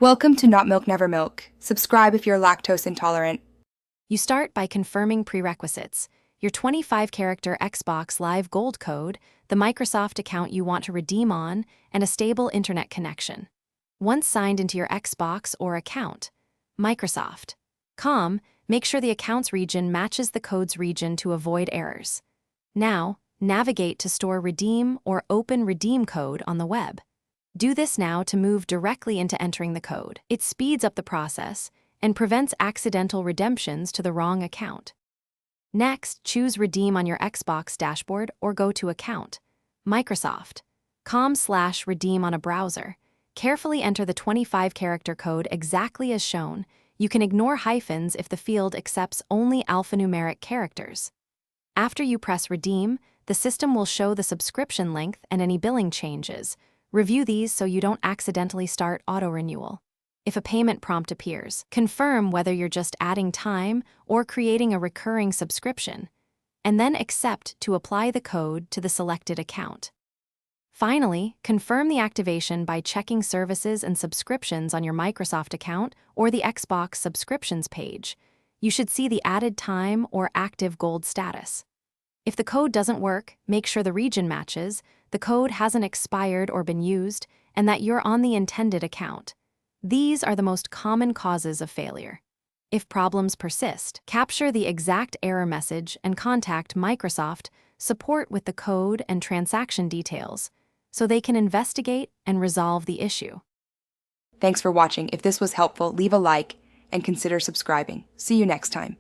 Welcome to Not Milk Never Milk. Subscribe if you're lactose intolerant. You start by confirming prerequisites: your 25-character Xbox Live Gold code, the Microsoft account you want to redeem on, and a stable internet connection. Once signed into your Xbox or account, Microsoft.com, make sure the account's region matches the code's region to avoid errors. Now, navigate to Store Redeem or Open Redeem Code on the web. Do this now to move directly into entering the code. It speeds up the process and prevents accidental redemptions to the wrong account. Next, choose Redeem on your Xbox dashboard or go to Account, Microsoft.com/redeem on a browser. Carefully enter the 25-character code exactly as shown. You can ignore hyphens if the field accepts only alphanumeric characters. After you press Redeem, the system will show the subscription length and any billing changes. Review these so you don't accidentally start auto-renewal. If a payment prompt appears, confirm whether you're just adding time or creating a recurring subscription, and then accept to apply the code to the selected account. Finally, confirm the activation by checking services and subscriptions on your Microsoft account or the Xbox subscriptions page. You should see the added time or active gold status. If the code doesn't work, make sure the region matches, the code hasn't expired or been used, and that you're on the intended account. These are the most common causes of failure. If problems persist, capture the exact error message and contact Microsoft support with the code and transaction details so they can investigate and resolve the issue. Thanks for watching. If this was helpful, leave a like and consider subscribing. See you next time.